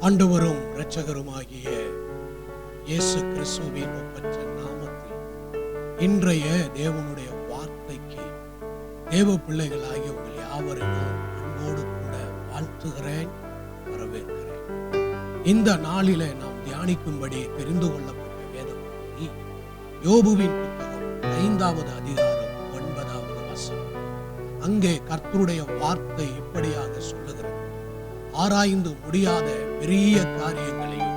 ஆண்டவரும் இரட்சகருமாகிய இயேசு கிறிஸ்துவின் ஒப்பற்ற நாமத்தில் இன்றைய தேவனுடைய வார்த்தைக்கு தேவ பிள்ளைகளாகிய உங்கள் யாவரையும் அன்போடு கூட வாழ்த்துகிறேன், வரவேற்கிறேன். இந்த நாளிலே நாம் தியானிக்கும்படி தெரிந்து கொள்ளப்பட்ட வேதம் யோபுவின் புத்தகம் 5வது அதிகாரம் 9வது வசனம். அங்கே கர்த்தருடைய வார்த்தை இப்படியாக சொல்லுகிறது: ஆராய்ந்து முடியாத பெரிய காரியங்களையும்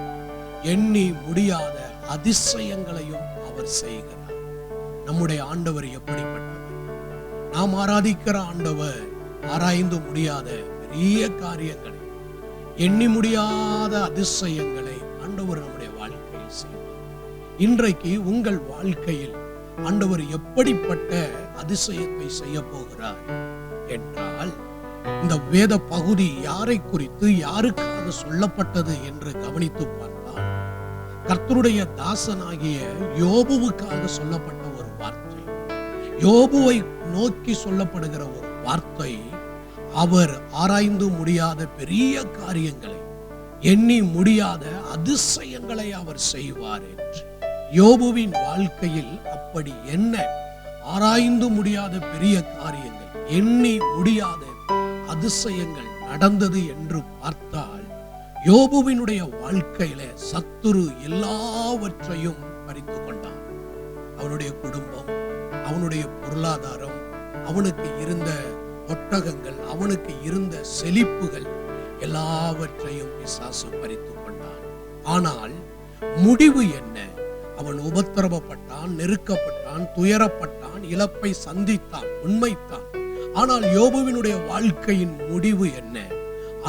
எண்ணி முடியாத அதிசயங்களையும் அவர் செய்கிறார். நம்முடைய ஆண்டவர் எப்படிப்பட்டவர்? நாம் ஆராதிக்கிற ஆண்டவர் ஆராய்ந்து முடியாத பெரிய காரியங்களை, எண்ணி முடியாத அதிசயங்களை ஆண்டவர் நம்முடைய வாழ்க்கையில் செய்வார். இன்றைக்கு உங்கள் வாழ்க்கையில் ஆண்டவர் எப்படிப்பட்ட அதிசயத்தை செய்ய போகிறார் என்றால், இந்த வேத பகுதி யாரை குறித்து யாருக்காக சொல்லப்பட்டது என்று கவனித்து பார்த்தால், கர்த்தருடைய தாசனாகிய யோபுவுக்காக சொல்லப்பட்ட ஒரு வார்த்தை, யோபுவை நோக்கி சொல்லப்படுகிற ஒரு வார்த்தை. அவர் ஆராய்ந்து முடியாத பெரிய காரியங்களை, எண்ணி முடியாத அதிசயங்களை அவர் செய்வார் என்று. யோபுவின் வாழ்க்கையில் அப்படி என்ன ஆராய்ந்து முடியாத பெரிய காரியங்கள், எண்ணி முடியாத அதிசயங்கள் நடந்தது என்று பார்த்தால், யோபுவினுடைய வாழ்க்கையில சத்துரு எல்லாவற்றையும் பறித்து கொண்டான். அவனுடைய குடும்பம், அவனுடைய பொருளாதாரம், அவனுக்கு இருந்த ஒட்டகங்கள், அவனுக்கு இருந்த செழிப்புகள் எல்லாவற்றையும் பிசாசு பறித்து கொண்டான். ஆனால் முடிவு என்ன? அவன் உபத்திரவப்பட்டான், நெருக்கப்பட்டான், துயரப்பட்டான், இழப்பை சந்தித்தான், உண்மைத்தான். ஆனால் யோபுவினுடைய வாழ்க்கையின் முடிவு என்ன?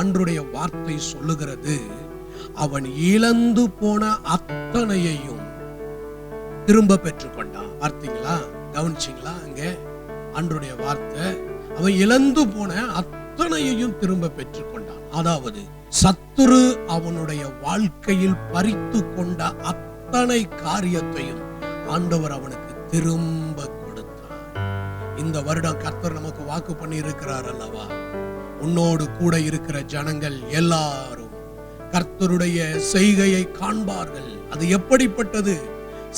அன்றைய வார்த்தை சொல்லுகிறது, அவன் இழந்து போன அத்தனையையும் திரும்ப பெற்றுக்கொண்டான். பார்த்தீங்களா? கவனிச்சிங்களா? அங்க அன்றைய வார்த்தை, அவன் இழந்து போன அத்தனையையும் திரும்ப பெற்றுக்கொண்டான். அதாவது சத்துரு அவனுடைய வாழ்க்கையில் பறித்து கொண்ட அத்தனை காரியத்தையும் ஆண்டவர் அவனுக்கு திரும்ப கொடுத்தார். இந்த வருடம் கர்த்தர் நமக்கு வாக்கு பண்ணி இருக்கிறார் அல்லவா? உன்னோடு கூட இருக்கிற ஜனங்கள் எல்லாரும் கர்த்தருடைய செய்கையை காண்பார்கள். அது எப்படிப்பட்டது?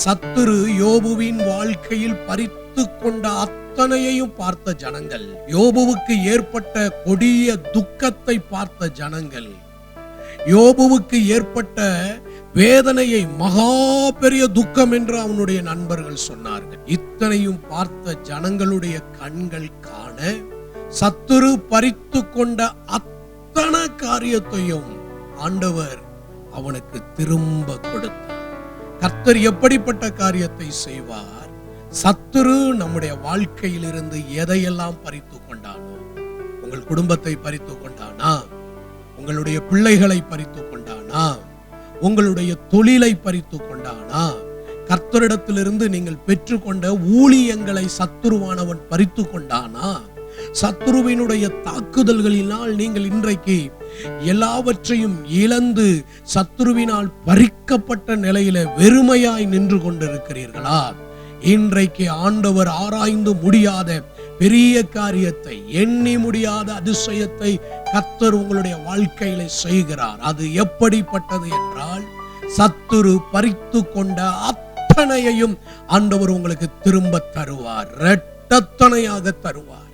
சத்துரு யோபுவின் வாழ்க்கையில் பறித்து கொண்ட அத்தனையையும் பார்த்த ஜனங்கள், யோபுவுக்கு ஏற்பட்ட கொடிய துக்கத்தை பார்த்த ஜனங்கள், யோபுவுக்கு ஏற்பட்ட வேதனையை மகா பெரிய துக்கம் என்று அவனுடைய நண்பர்கள் சொன்னார்கள். இத்தனையும் பார்த்த ஜனங்களுடைய கண்கள் காண, சத்துரு பறித்து கொண்ட அத்தனை காரியத்தையும் ஆண்டவர் அவனுக்கு திரும்ப கொடுத்தார். கர்த்தர் எப்படிப்பட்ட காரியத்தை செய்வார்? சத்துரு நம்முடைய வாழ்க்கையில் இருந்து எதையெல்லாம் பறித்து கொண்டானோ, உங்கள் குடும்பத்தை பறித்து கொண்டானா, உங்களுடைய பிள்ளைகளை பறித்து கொண்டானா, உங்களுடைய தொழிலை பறித்து கொண்டானா, கர்த்தரிடத்திலிருந்து நீங்கள் பெற்றுக்கொண்ட ஊழியங்களை சத்துருவானவன் பறித்து கொண்டானா, சத்துருவினுடைய தாக்குதல்களினால் நீங்கள் இன்றைக்கு எல்லாவற்றையும் இழந்து சத்துருவினால் பறிக்கப்பட்ட நிலையில வெறுமையாய் நின்று கொண்டிருக்கிறீர்களா? இன்றைக்கு ஆண்டவர் ஆராய்ந்து முடியாத பெரிய காரியத்தை, எண்ணி முடியாத அதிசயத்தை கர்த்தர் உங்களுடைய வாழ்க்கையில செய்கிறார். அது எப்படிப்பட்டது என்றால், சத்துரு பறித்து கொண்ட அத்தனையையும் ஆண்டவர் உங்களுக்கு திரும்ப தருவார், இரட்டத்தனையாக தருவார்.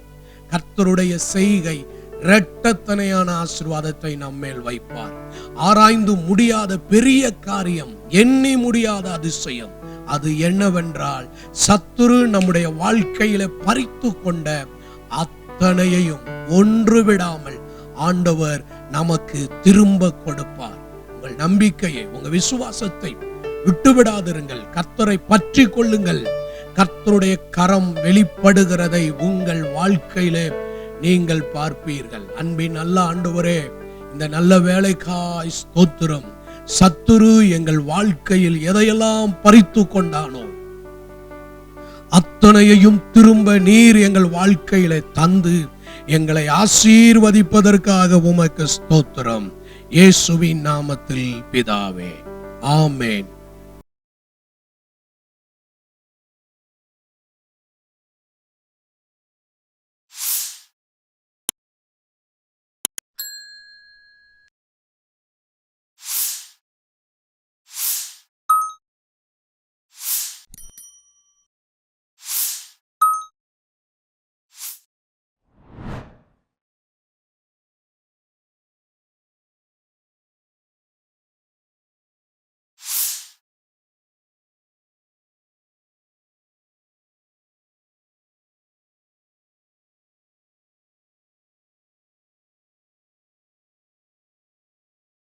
கர்த்தருடைய செய்கை இரட்டத்தனையான ஆசீர்வாதத்தை நம்மேல் வைப்பார். ஆராய்ந்து முடியாத பெரிய காரியம், எண்ணி முடியாத அதிசயம், அது என்னவென்றால், சத்துரு நம்முடைய வாழ்க்கையில பறித்து கொண்ட அத்தனையையும் ஒன்று விடாமல் ஆண்டவர் நமக்கு திரும்ப கொடுப்பார். உங்கள் நம்பிக்கையை, உங்க விசுவாசத்தை விட்டுவிடாதிருங்கள். கர்த்தரை பற்றி கொள்ளுங்கள். கர்த்தருடைய கரம் வெளிப்படுகிறதை உங்கள் வாழ்க்கையிலே நீங்கள் பார்ப்பீர்கள். அன்பின் நல்ல ஆண்டவரே, இந்த நல்ல வேலைக்காய் ஸ்தோத்திரம். சத்துரு எங்கள் வாழ்க்கையில் எதையெல்லாம் பறித்து கொண்டானோ அத்தனையையும் திரும்ப நீர் எங்கள் வாழ்க்கையில தந்து எங்களை ஆசீர்வதிப்பதற்காக உமக்கு ஸ்தோத்திரம். இயேசுவின் நாமத்தில் பிதாவே, ஆமென்.